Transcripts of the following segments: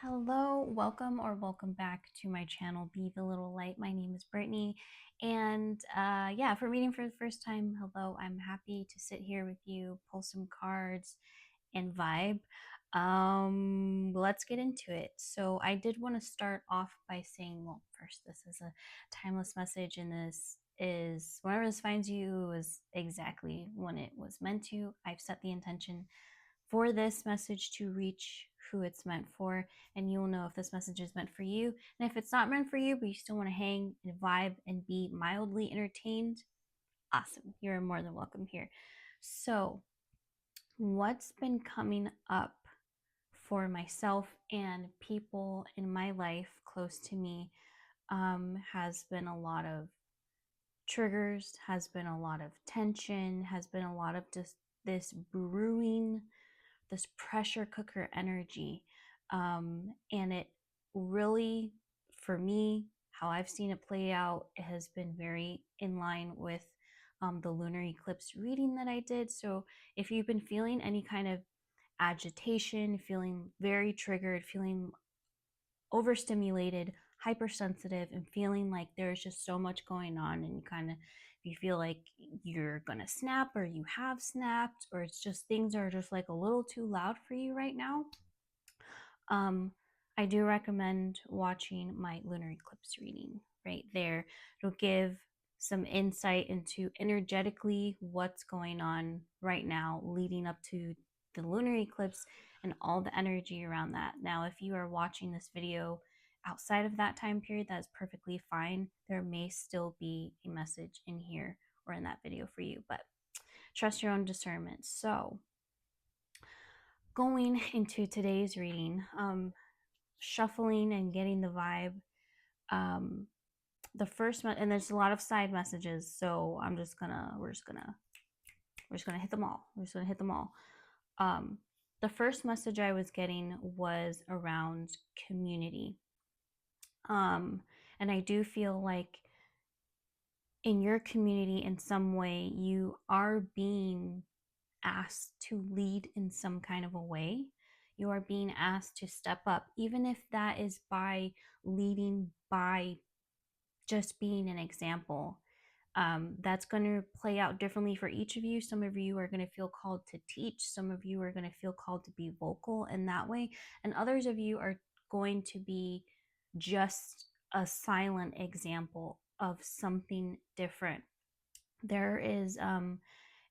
Hello, welcome back to my channel, Be the Little Light. My name is Brittany, and yeah, if we're meeting for the first time, hello. I'm happy to sit here with you, pull some cards, and vibe. Let's get into it. So I did want to start off by saying, well, first, this is a timeless message, and this is whenever this finds you is exactly when it was meant to. I've set the intention for this message to reach who it's meant for, and you'll know if this message is meant for you. And if it's not meant for you, but you still want to hang and vibe and be mildly entertained, awesome. You're more than welcome here. So, what's been coming up for myself and people in my life close to me has been a lot of triggers, has been a lot of tension, has been a lot of just this brewing, this pressure cooker energy. And it really, for me, how I've seen it play out, it has been very in line with the lunar eclipse reading that I did. So if you've been feeling any kind of agitation, feeling very triggered, feeling overstimulated, hypersensitive, and feeling like there's just so much going on, and you kind of, if you feel like you're gonna snap or you have snapped, or it's just things are just like a little too loud for you right now, um, I do recommend watching my lunar eclipse reading right there. It'll give some insight into energetically what's going on right now leading up to the lunar eclipse and all the energy around that. Now, if you are watching this video outside of that time period, that's perfectly fine. There may still be a message in here or in that video for you, but trust your own discernment. So, going into today's reading, shuffling and getting the vibe. Um, the first and there's a lot of side messages, so we're just gonna hit them all. We're just gonna hit them all. The first message I was getting was around community, and I do feel like in your community, in some way, you are being asked to lead in some kind of a way. You are being asked to step up, even if that is by leading by just being an example. That's going to play out differently for each of you. Some of you are going to feel called to teach. Some of you are going to feel called to be vocal in that way. And others of you are going to be just a silent example of something different. There is, and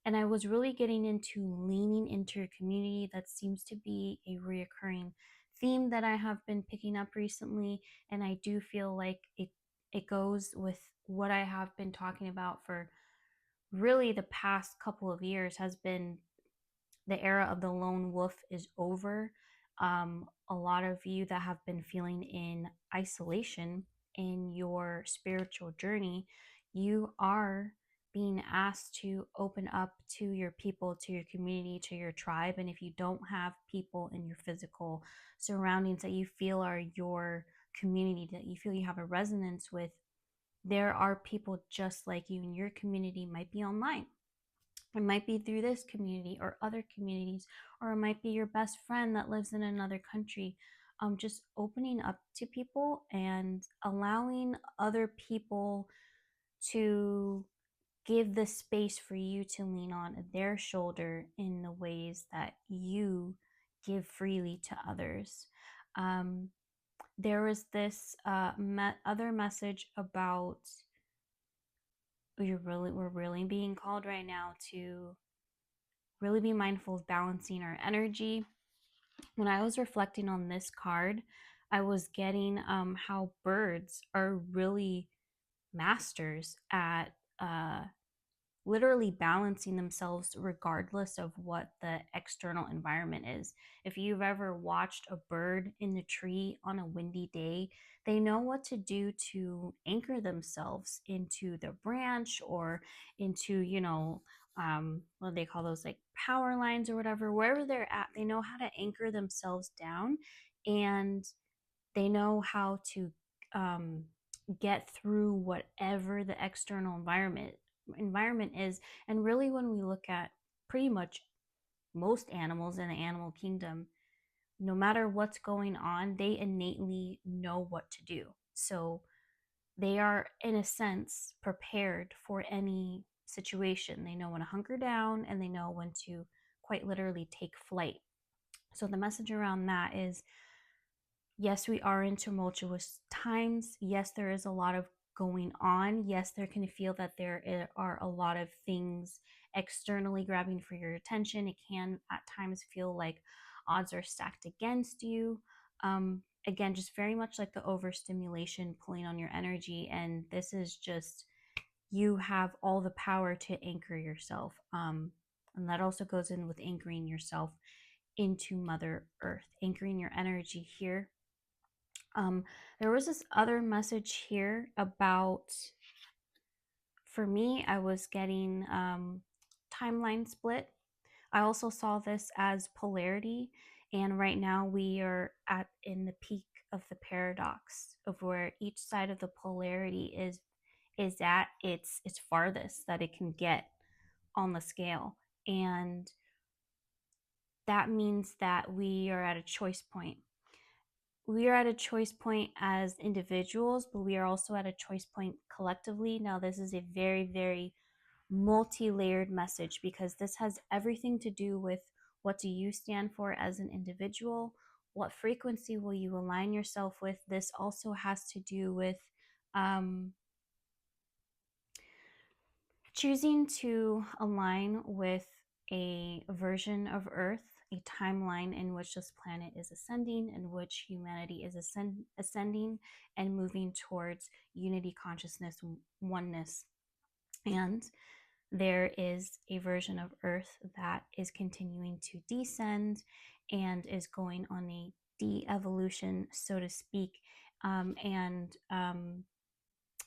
I was really getting into leaning into your community. That seems to be a reoccurring theme that I have been picking up recently. And I do feel like it goes with what I have been talking about for really the past couple of years. Has been the era of the lone wolf is over. A lot of you that have been feeling in isolation in your spiritual journey, you are being asked to open up to your people, to your community, to your tribe. And if you don't have people in your physical surroundings that you feel are your community, that you feel you have a resonance with, there are people just like you in your community. Might be online, it might be through this community or other communities, or it might be your best friend that lives in another country. Just opening up to people and allowing other people to give the space for you to lean on their shoulder in the ways that you give freely to others. There was this other message about we're really being called right now to really be mindful of balancing our energy. When I was reflecting on this card, I was getting how birds are really masters at literally balancing themselves regardless of what the external environment is. If you've ever watched a bird in the tree on a windy day, they know what to do to anchor themselves into the branch or into, what do they call those, like power lines or whatever, wherever they're at, they know how to anchor themselves down, and they know how to get through whatever the external environment is. And really, when we look at pretty much most animals in the animal kingdom, no matter what's going on, they innately know what to do. So they are, in a sense, prepared for any situation. They know when to hunker down and they know when to quite literally take flight. So the message around that is, yes, we are in tumultuous times. Yes, there is a lot of going on. Yes, there can feel that there are a lot of things externally grabbing for your attention. It can at times feel like odds are stacked against you. Again, just very much like the overstimulation pulling on your energy. And this is just, you have all the power to anchor yourself. And that also goes in with anchoring yourself into Mother Earth, anchoring your energy here. There was this other message here about, for me, I was getting timeline split. I also saw this as polarity, and right now we are at in the peak of the paradox of where each side of the polarity is at its farthest that it can get on the scale. And that means that we are at a choice point. We are at a choice point as individuals, but we are also at a choice point collectively. Now, this is a very, very multi-layered message because this has everything to do with, what do you stand for as an individual? What frequency will you align yourself with? This also has to do with um, choosing to align with a version of Earth, a timeline in which this planet is ascending, in which humanity is ascending and moving towards unity, consciousness, oneness. And there is a version of Earth that is continuing to descend and is going on a de-evolution, so to speak, and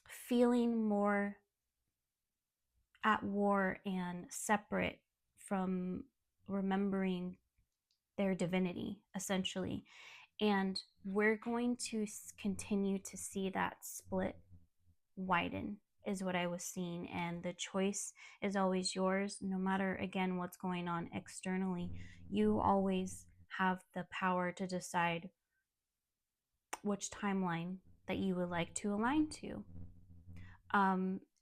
feeling more at war and separate from remembering their divinity, essentially. And we're going to continue to see that split widen, is what I was seeing. And the choice is always yours, no matter, again, what's going on externally. You always have the power to decide which timeline that you would like to align to.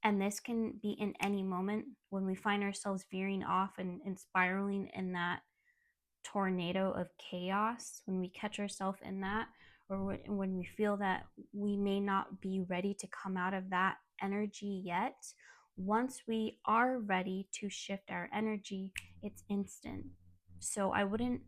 And this can be in any moment when we find ourselves veering off and spiraling in that tornado of chaos, when we catch ourselves in that, or when we feel that we may not be ready to come out of that energy yet. Once we are ready to shift our energy, it's instant. So I wouldn't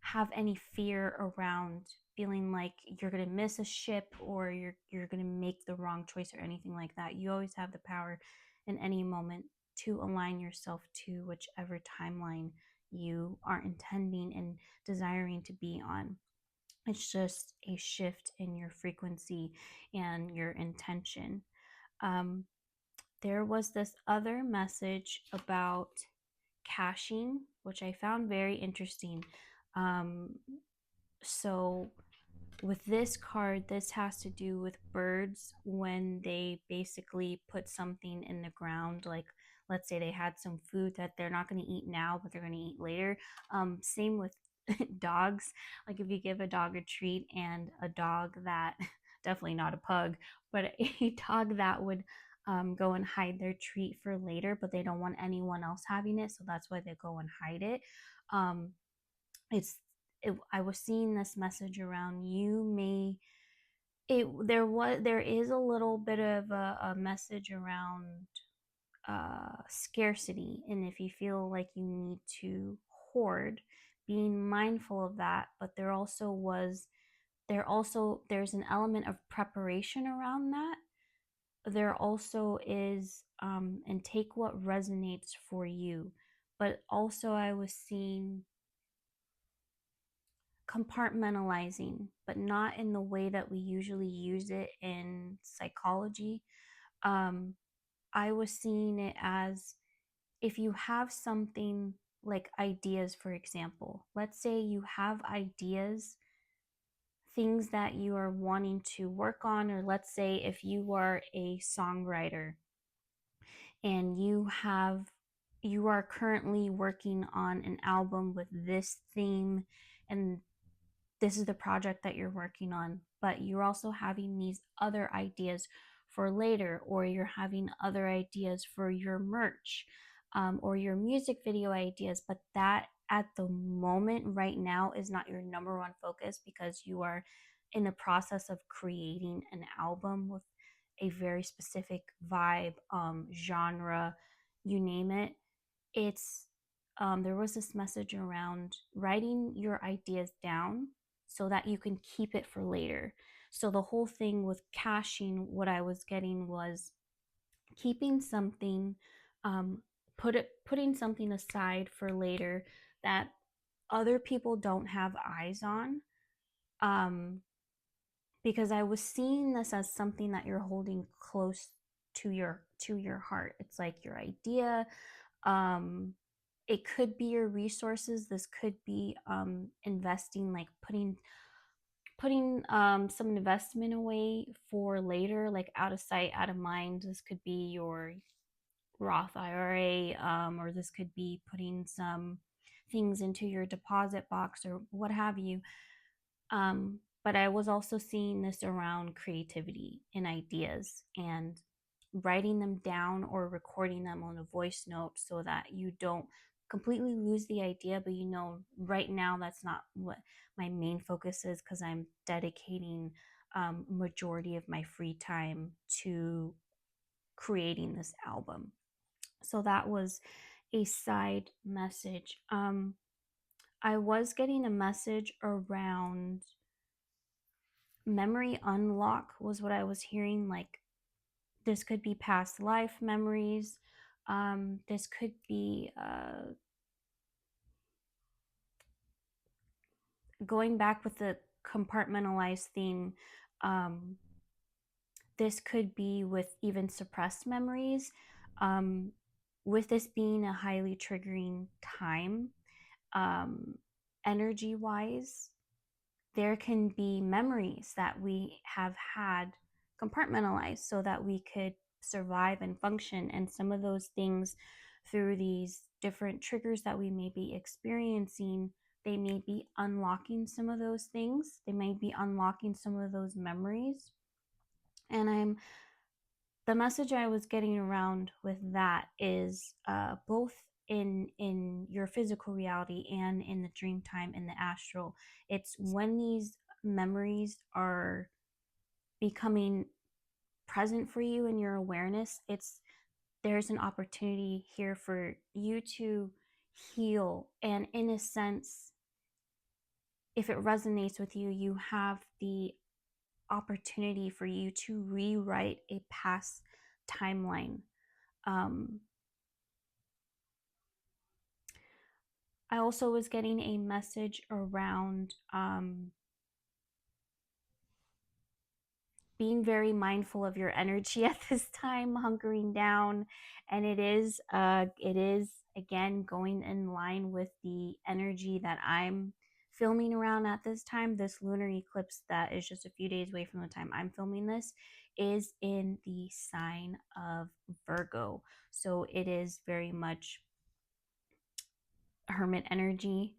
have any fear around feeling like you're going to miss a ship or you're going to make the wrong choice or anything like that. You always have the power in any moment to align yourself to whichever timeline you are intending and desiring to be on. It's just a shift in your frequency and your intention. Um, there was this other message about caching, which I found very interesting. Um, so with this card, this has to do with birds when they basically put something in the ground, like let's say they had some food that they're not going to eat now, but they're going to eat later. Same with dogs. Like if you give a dog a treat, and a dog that, definitely not a pug, but a dog that would go and hide their treat for later, but they don't want anyone else having it, so that's why they go and hide it. Um, it's I was seeing this message around, you may, there is a little bit of a message around scarcity, and if you feel like you need to hoard, being mindful of that. But there's an element of preparation around that. There also is, and take what resonates for you. But also I was seeing compartmentalizing, but not in the way that we usually use it in psychology. Um, I was seeing it as, if you have something like ideas, for example, let's say you have ideas, things that you are wanting to work on, or let's say if you are a songwriter and you are currently working on an album with this theme, and this is the project that you're working on, but you're also having these other ideas for later, or you're having other ideas for your merch, or your music video ideas, but that at the moment right now is not your number one focus because you are in the process of creating an album with a very specific vibe, genre, you name it. It's There was this message around writing your ideas down so that you can keep it for later. So the whole thing with caching, what I was getting was keeping something, um, putting something aside for later that other people don't have eyes on. Um, because I was seeing this as something that you're holding close to your heart. It's like your idea. Um, it could be your resources. This could be investing, like putting some investment away for later, like out of sight, out of mind. This could be your Roth IRA, or this could be putting some things into your deposit box or what have you. But I was also seeing this around creativity and ideas and writing them down or recording them on a voice note so that you don't completely lose the idea, but you know, right now that's not what my main focus is because I'm dedicating majority of my free time to creating this album. So that was a side message. I was getting a message around memory unlock was what I was hearing. Like this could be past life memories. This could be going back with the compartmentalized thing. Um, this could be with even suppressed memories. Um, with this being a highly triggering time, um, energy wise, there can be memories that we have had compartmentalized so that we could survive and function. And some of those things, through these different triggers that we may be experiencing, they may be unlocking some of those things. They may be unlocking some of those memories. And the message I was getting around with that is both in your physical reality and in the dream time in the astral. It's when these memories are becoming present for you in your awareness, it's there's an opportunity here for you to heal. And in a sense, if it resonates with you, you have the opportunity for you to rewrite a past timeline. um, I also was getting a message around being very mindful of your energy at this time, hunkering down, and it is again going in line with the energy that I'm filming around at this time. This lunar eclipse that is just a few days away from the time I'm filming this is in the sign of Virgo, so it is very much hermit energy,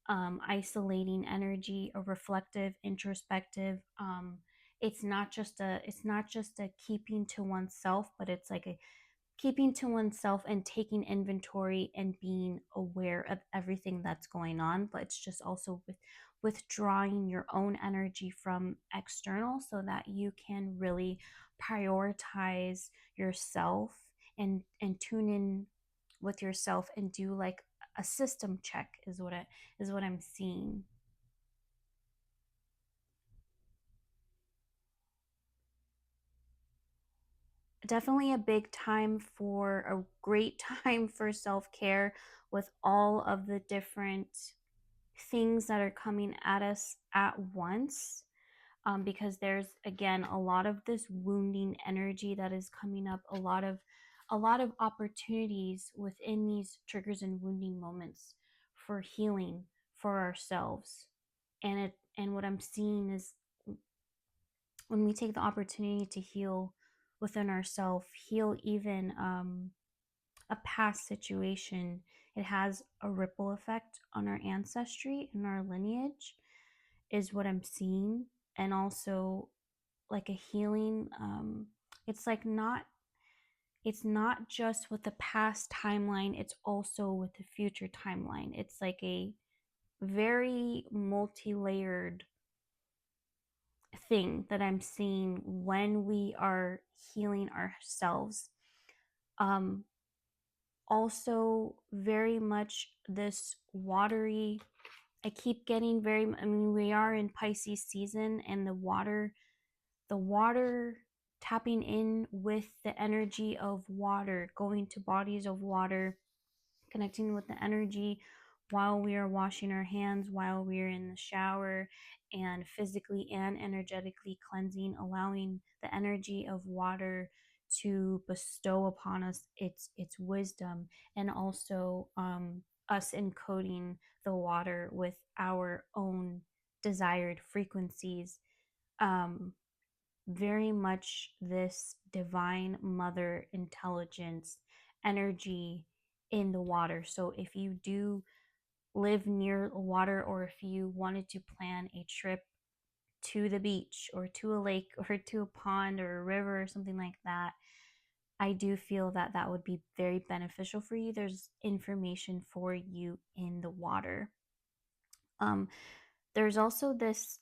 isolating energy, a reflective, introspective. It's not just a keeping to oneself, but it's like a keeping to oneself and taking inventory and being aware of everything that's going on. But it's just also withdrawing your own energy from external so that you can really prioritize yourself and tune in with yourself and do like a system check is what I'm seeing. Definitely a big time for a great time for self-care with all of the different things that are coming at us at once. Because there's again a lot of this wounding energy that is coming up, a lot of opportunities within these triggers and wounding moments for healing for ourselves. And what I'm seeing is when we take the opportunity to heal within ourselves, heal even a past situation, it has a ripple effect on our ancestry and our lineage. is what I'm seeing, and also like a healing. It's like not it's not just with the past timeline, it's also with the future timeline. It's like a very multi-layered thing that I'm seeing when we are healing ourselves. Um, Also, very much this watery. I keep getting very. I mean, we are in Pisces season, and the water tapping in with the energy of water, going to bodies of water, connecting with the energy while we are washing our hands, while we are in the shower, and physically and energetically cleansing, allowing the energy of water to bestow upon us its wisdom, and also us encoding the water with our own desired frequencies. um, Very much this divine mother intelligence energy in the water. So if you do live near water, or if you wanted to plan a trip to the beach or to a lake or to a pond or a river or something like that, I do feel that that would be very beneficial for you. There's information for you in the water. Um, there's also this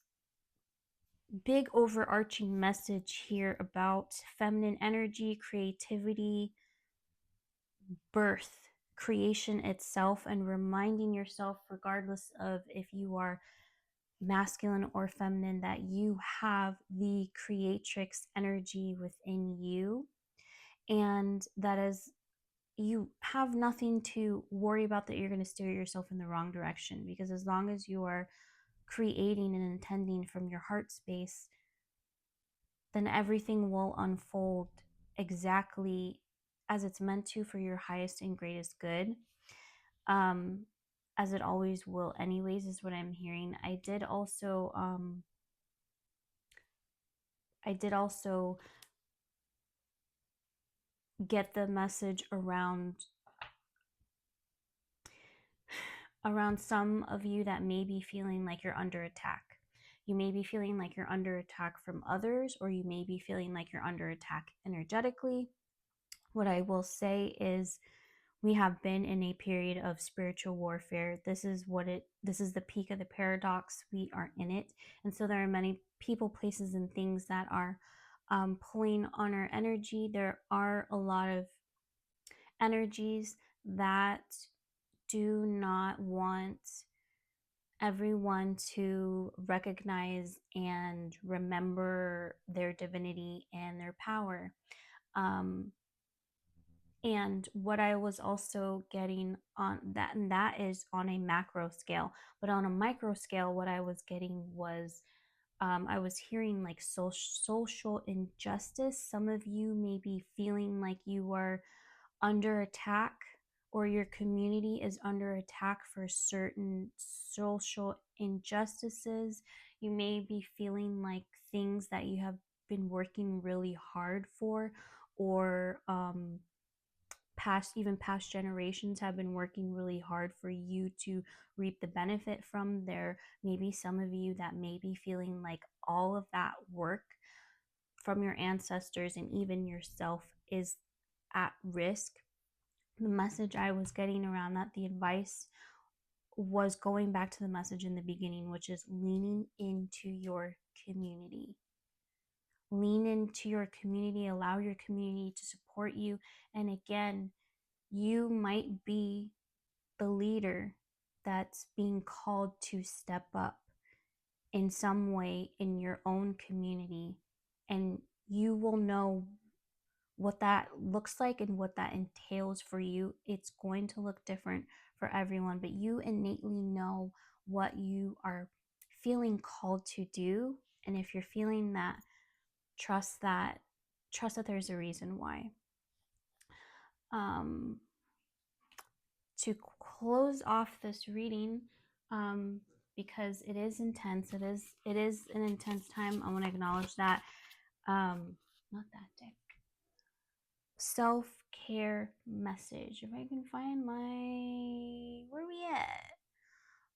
big overarching message here about feminine energy, creativity, birth, creation itself, and reminding yourself, regardless of if you are masculine or feminine, that you have the creatrix energy within you, and that is, you have nothing to worry about that you're going to steer yourself in the wrong direction, because as long as you are creating and intending from your heart space, then everything will unfold exactly as it's meant to for your highest and greatest good. Um, as it always will, anyways, is what I'm hearing. I did also get the message around some of you that may be feeling like you're under attack. You may be feeling like you're under attack from others, or you may be feeling like you're under attack energetically. What I will say is, we have been in a period of spiritual warfare. This is the peak of the paradox. We are in it. And so there are many people, places, and things that are pulling on our energy. There are a lot of energies that do not want everyone to recognize and remember their divinity and their power. Um, And what I was also getting on that, and that is on a macro scale, but on a micro scale, what I was getting was, I was hearing like social injustice. Some of you may be feeling like you are under attack, or your community is under attack for certain social injustices. You may be feeling like things that you have been working really hard for, or past generations have been working really hard for you to reap the benefit from. There maybe some of you that may be feeling like all of that work from your ancestors and even yourself is at risk. The message I was getting around that, the advice, was going back to the message in the beginning, which is leaning into your community. Lean into your community, allow your community to support you. And again, you might be the leader that's being called to step up in some way in your own community. And you will know what that looks like and what that entails for you. It's going to look different for everyone, but you innately know what you are feeling called to do. And if you're feeling that, trust that there's a reason why. Um, to close off this reading, um, because it is intense. It is an intense time. I want to acknowledge that. Not that dick. Self-care message. If I can find my, where are we at?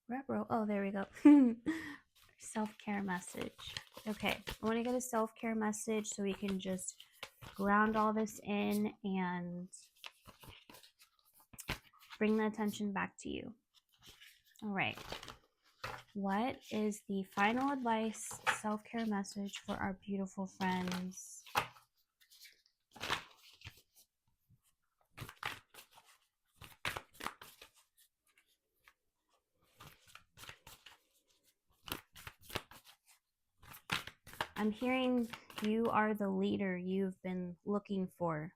Rep row. Oh, there we go. self-care message. Okay, I want to get a self-care message so we can just ground all this in and bring the attention back to you. All right. What is the final advice, self-care message for our beautiful friends? I'm hearing you are the leader you've been looking for.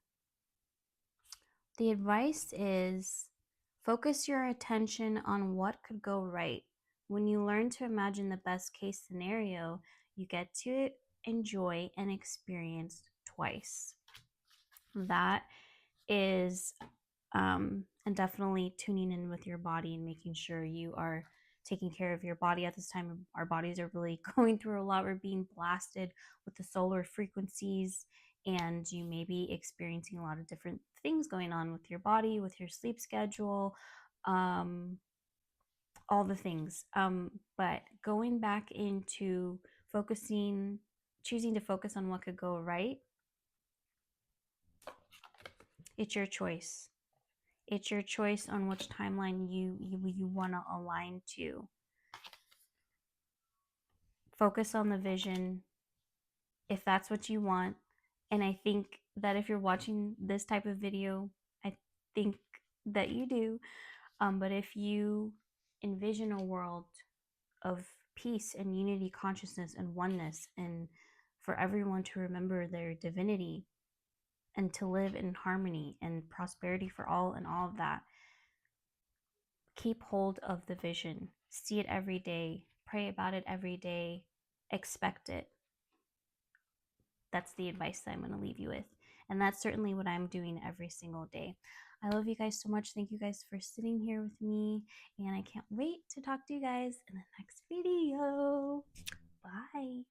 The advice is focus your attention on what could go right. When you learn to imagine the best case scenario, you get to enjoy and experience twice. That is, and definitely tuning in with your body and making sure you are taking care of your body at this time. Our bodies are really going through a lot. We're being blasted with the solar frequencies, and you may be experiencing a lot of different things going on with your body, with your sleep schedule, all the things. But going back into focusing, choosing to focus on what could go right, it's your choice. It's your choice on which timeline you want to align to. Focus on the vision if that's what you want. And I think that if you're watching this type of video, I think that you do. But if you envision a world of peace and unity, consciousness and oneness, and for everyone to remember their divinity and to live in harmony and prosperity for all and all of that, keep hold of the vision. See it every day. Pray about it every day. Expect it. That's the advice that I'm going to leave you with. And that's certainly what I'm doing every single day. I love you guys so much. Thank you guys for sitting here with me. And I can't wait to talk to you guys in the next video. Bye.